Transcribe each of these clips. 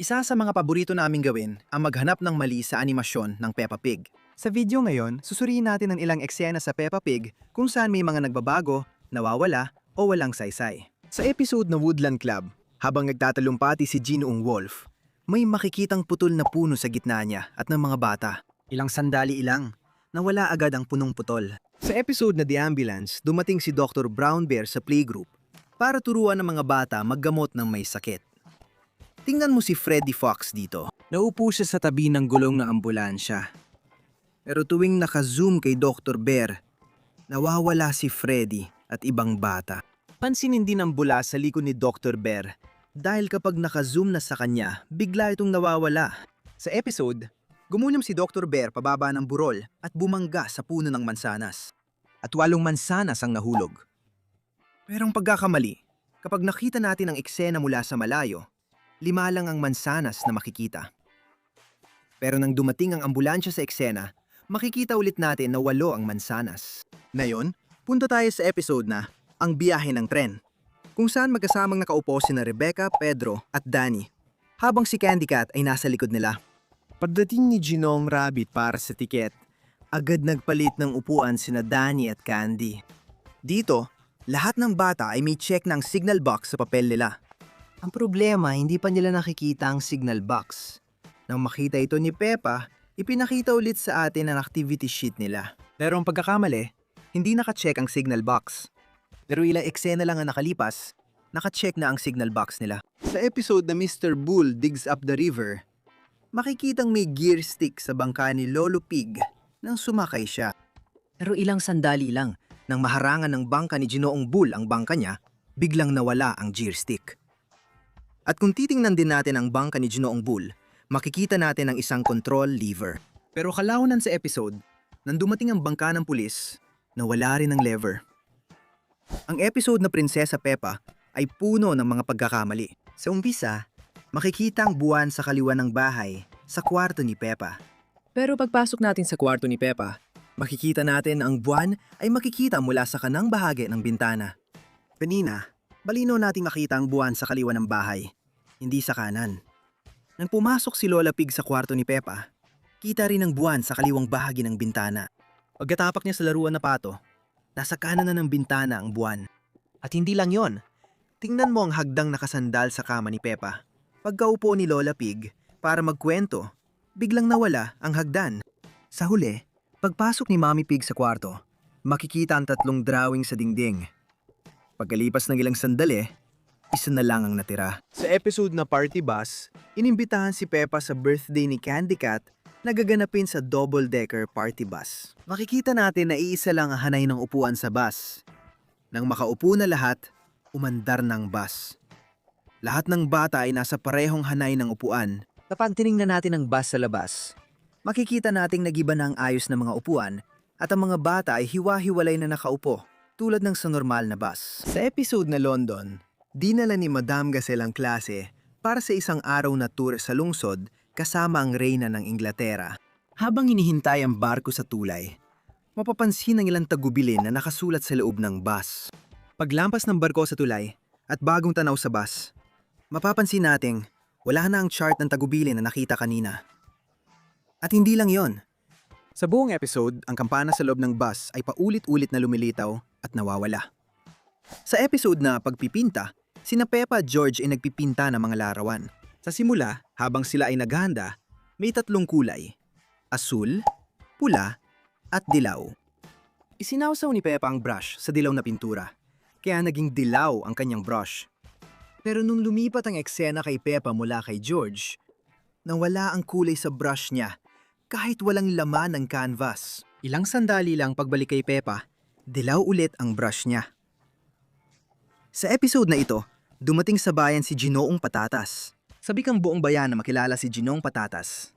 Isa sa mga paborito naming gawin ang maghanap ng mali sa animasyon ng Peppa Pig. Sa video ngayon, susuriin natin ang ilang eksena sa Peppa Pig kung saan may mga nagbabago, nawawala, o walang saysay. Sa episode na Woodland Club, habang nagtatalumpati si Ginoong Wolf, may makikitang putol na puno sa gitna niya at ng mga bata. Ilang sandali ilang, nawala agad ang punong putol. Sa episode na The Ambulance, dumating si Dr. Brown Bear sa playgroup para turuan ng mga bata maggamot ng may sakit. Tingnan mo si Freddy Fox dito. Naupo siya sa tabi ng gulong ng ambulansya. Pero tuwing naka-zoom kay Dr. Bear, nawawala si Freddy at ibang bata. Pansinin din ang bula sa likod ni Dr. Bear dahil kapag naka-zoom na sa kanya, bigla itong nawawala. Sa episode, gumunom si Dr. Bear pababa ng burol at bumangga sa puno ng mansanas. At 8 mansanas ang nahulog. Pero ang pagkakamali, kapag nakita natin ang eksena mula sa malayo, 5 lang ang mansanas na makikita. Pero nang dumating ang ambulansya sa eksena, makikita ulit natin na 8 ang mansanas. Ngayon, punta tayo sa episode na Ang Biyahe ng Tren, kung saan magkasamang nakaupo sina Rebecca, Pedro at Danny, habang si Candy Cat ay nasa likod nila. Pagdating ni Ginong Rabbit para sa tiket, agad nagpalit ng upuan sina Danny at Candy. Dito, lahat ng bata ay may check ng signal box sa papel nila. Ang problema, hindi pa nila nakikita ang signal box. Nang makita ito ni Peppa, ipinakita ulit sa atin ang activity sheet nila. Pero ang pagkakamali, hindi naka-check ang signal box. Pero ilang eksena lang ang nakalipas, naka-check na ang signal box nila. Sa episode na Mr. Bull Digs Up the River, makikitang may gear stick sa bangka ni Lolo Pig nang sumakay siya. Pero ilang sandali lang, nang maharangan ng bangka ni Ginoong Bull ang bangka niya, biglang nawala ang gear stick. At kung titingnan din natin ang bangka ni Ginoong Bull, makikita natin ang isang control lever. Pero kalaunan sa episode, nang dumating ang bangka ng pulis, nawala rin ang lever. Ang episode na Prinsesa Peppa ay puno ng mga pagkakamali. Sa umpisa, makikita ang buwan sa kaliwa ng bahay sa kwarto ni Peppa. Pero pagpasok natin sa kwarto ni Peppa, makikita natin na ang buwan ay makikita mula sa kanang bahagi ng bintana. Kanina, balino nating makita ang buwan sa kaliwa ng bahay, hindi sa kanan. Nang pumasok si Lola Pig sa kwarto ni Peppa, kita rin ang buwan sa kaliwang bahagi ng bintana. Pagkatapak niya sa laruan na pato, nasa kanan na ng bintana ang buwan. At hindi lang yon, tingnan mo ang hagdang nakasandal sa kama ni Peppa. Pagkaupo ni Lola Pig para magkwento, biglang nawala ang hagdan. Sa huli, pagpasok ni Mommy Pig sa kwarto, makikita ang 3 drawing sa dingding. Pagkalipas ng ilang sandali, isa na lang ang natira. Sa episode na Party Bus, inimbitahan si Peppa sa birthday ni Candy Cat na gaganapin sa double-decker party bus. Makikita natin na iisa lang ang hanay ng upuan sa bus. Nang makaupo na lahat, umandar ng bus. Lahat ng bata ay nasa parehong hanay ng upuan. Kapag tiningnan natin ang bus sa labas, makikita nating nagiba na ang ayos ng mga upuan at ang mga bata ay hiwa-hiwalay na nakaupo tulad ng sa normal na bus. Sa episode na London, dinala ni Madam Gazelle ang klase para sa isang araw na tour sa lungsod kasama ang reyna ng Inglaterra. Habang hinihintay ang barko sa tulay, mapapansin ang ilang tagubilin na nakasulat sa loob ng bus. Paglampas ng barko sa tulay at bagong tanaw sa bus, mapapansin nating wala na ang chart ng tagubilin na nakita kanina. At hindi lang yon. Sa buong episode, ang kampana sa loob ng bus ay paulit-ulit na lumilitaw at nawawala. Sa episode na Pagpipinta, sina Peppa at George ay nagpipinta ng mga larawan. Sa simula, habang sila ay naghahanda, may 3 kulay: asul, pula, at dilaw. Isinawsaw ni Peppa ang brush sa dilaw na pintura, kaya naging dilaw ang kanyang brush. Pero nung lumipat ang eksena kay Peppa mula kay George, nawala ang kulay sa brush niya kahit walang laman ng canvas. Ilang sandali lang pagbalik kay Peppa, dilaw ulit ang brush niya. Sa episode na ito, dumating sa bayan si Ginoong Patatas. Sabi kang buong bayan na makilala si Ginoong Patatas.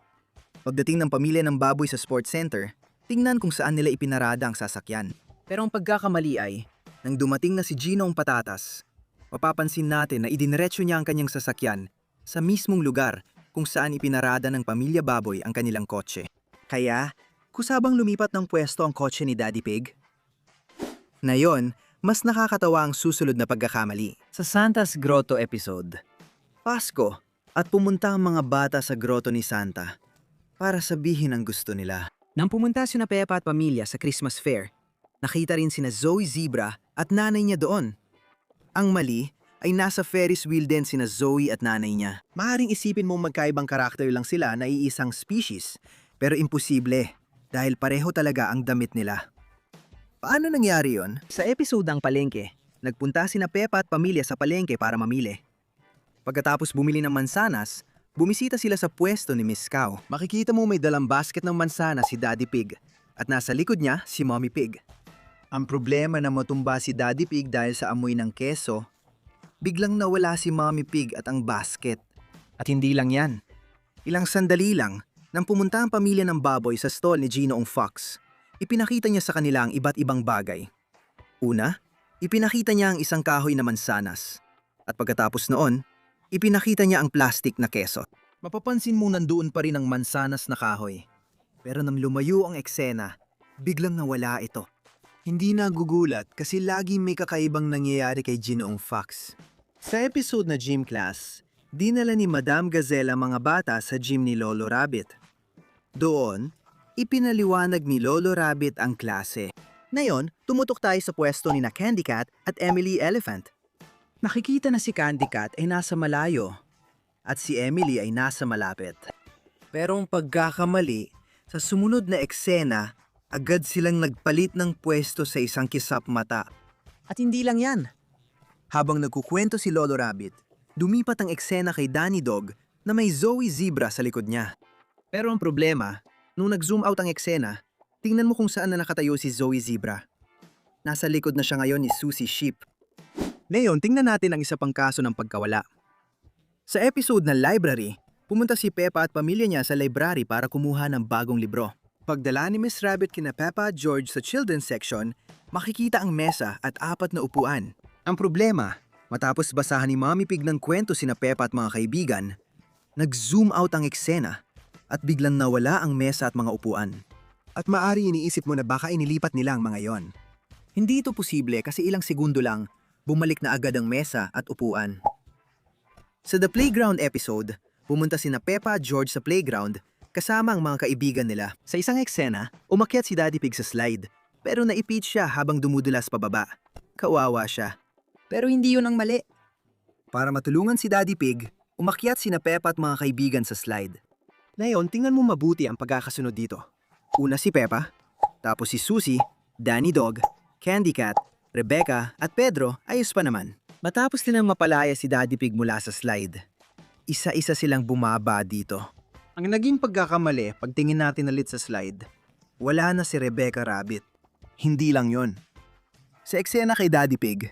Pagdating ng pamilya ng baboy sa sports center, tingnan kung saan nila ipinarada ang sasakyan. Pero ang pagkakamali ay, nang dumating na si Ginoong Patatas, mapapansin natin na idiniretso niya ang kanyang sasakyan sa mismong lugar kung saan ipinarada ng pamilya baboy ang kanilang kotse. Kaya, kusabang lumipat ng pwesto ang kotse ni Daddy Pig. Ngayon, mas nakakatawa ang susunod na pagkakamali. Sa Santa's Grotto episode, Pasko, At pumunta ang mga bata sa grotto ni Santa para sabihin ang gusto nila. Nang pumunta sina Peppa at pamilya sa Christmas fair, nakita rin sina Zoe Zebra at nanay niya doon. Ang mali ay nasa Ferris wheel din sina Zoe at nanay niya. Maaaring isipin mong magkaibang karakter lang sila na iisang species, pero imposible dahil pareho talaga ang damit nila. Paano nangyari yon? Sa episode ng Palengke, nagpunta sina Peppa at pamilya sa palengke para mamili. Pagkatapos bumili ng mansanas, bumisita sila sa pwesto ni Miss Cow. Makikita mo may dalang basket ng mansanas si Daddy Pig at nasa likod niya si Mommy Pig. Ang problema na matumba si Daddy Pig dahil sa amoy ng keso, biglang nawala si Mommy Pig at ang basket. At hindi lang yan. Ilang sandali lang, nang pumunta ang pamilya ng baboy sa stall ni Ginoong Fox, ipinakita niya sa kanila ang iba't ibang bagay. Una, ipinakita niya ang isang kahoy na mansanas. At pagkatapos noon, ipinakita niya ang plastic na keso. Mapapansin mong nandoon pa rin ang mansanas na kahoy. Pero nang lumayo ang eksena, biglang nawala ito. Hindi nagugulat kasi lagi may kakaibang nangyayari kay Ginoong Fox. Sa episode na gym class, dinala ni Madam Gazelle ang mga bata sa gym ni Lolo Rabbit. Doon, ipinaliwanag ni Lolo Rabbit ang klase. Ngayon, tumutok tayo sa pwesto ni na Candy Cat at Emily Elephant. Nakikita na si Candy Cat ay nasa malayo at si Emily ay nasa malapit. Pero ang pagkakamali, sa sumunod na eksena, agad silang nagpalit ng pwesto sa isang kisap mata. At hindi lang yan. Habang nagkukwento si Lolo Rabbit, dumipat ang eksena kay Danny Dog na may Zoe Zebra sa likod niya. Pero ang problema, nung nag-zoom out ang eksena, tingnan mo kung saan na nakatayo si Zoe Zebra. Nasa likod na siya ngayon ni Susie Sheep. Ngayon, tingnan natin ang isa pang kaso ng pagkawala. Sa episode ng library, pumunta si Peppa at pamilya niya sa library para kumuha ng bagong libro. Pagdala ni Miss Rabbit kina Peppa at George sa children's section, makikita ang mesa at 4 na upuan. Ang problema, matapos basahan ni Mommy Pig ng kwento sina Peppa at mga kaibigan, nag-zoom out ang eksena at biglang nawala ang mesa at mga upuan. At maari iniisip mo na baka inilipat nila ang mga yon. Hindi ito posible kasi ilang segundo lang, bumalik na agad ang mesa at upuan. Sa The Playground episode, pumunta sina Peppa at George sa playground kasama ang mga kaibigan nila. Sa isang eksena, umakyat si Daddy Pig sa slide, pero naipit siya habang dumudulas pababa. Kawawa siya. Pero hindi yun ang mali. Para matulungan si Daddy Pig, umakyat sina Peppa at mga kaibigan sa slide. Ngayon, tingnan mo mabuti ang pagkakasunod dito. Una si Peppa, tapos si Susie, Danny Dog, Candy Cat, Rebecca at Pedro ayos pa naman. Matapos nilang mapalaya si Daddy Pig mula sa slide, isa-isa silang bumaba dito. Ang naging pagkakamali, pagtingin natin ulit sa slide, wala na si Rebecca Rabbit. Hindi lang yon. Sa eksena kay Daddy Pig,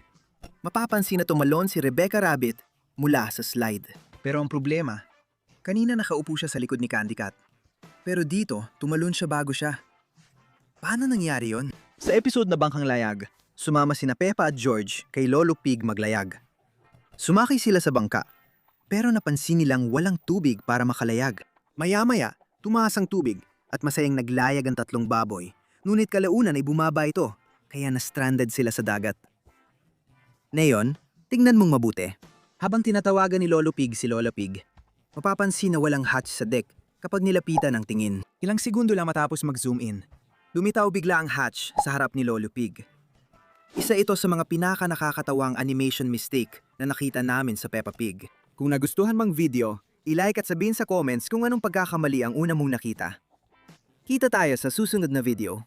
mapapansin na tumalon si Rebecca Rabbit mula sa slide. Pero ang problema, kanina nakaupo siya sa likod ni Candy Cat. Pero dito, tumalon siya bago siya. Paano nangyari yon? Sa episode na Bangkang Layag, sumama sina Peppa at George kay Lolo Pig maglayag. Sumakay sila sa bangka, pero napansin nilang walang tubig para makalayag. Maya-maya, tumaas ang tubig at masayang naglayag ang 3 baboy. Ngunit kalaunan ay bumaba ito, kaya na-stranded sila sa dagat. Ngayon, tingnan mong mabuti. Habang tinatawagan ni Lolo Pig si Lola Pig, mapapansin na walang hatch sa deck kapag nilapitan ang tingin. Ilang segundo lang matapos mag-zoom in, lumitaw bigla ang hatch sa harap ni Lolo Pig. Isa ito sa mga pinaka-nakakatawang animation mistake na nakita namin sa Peppa Pig. Kung nagustuhan mang video, i-like at sabihin sa comments kung anong pagkakamali ang una mong nakita. Kita tayo sa susunod na video.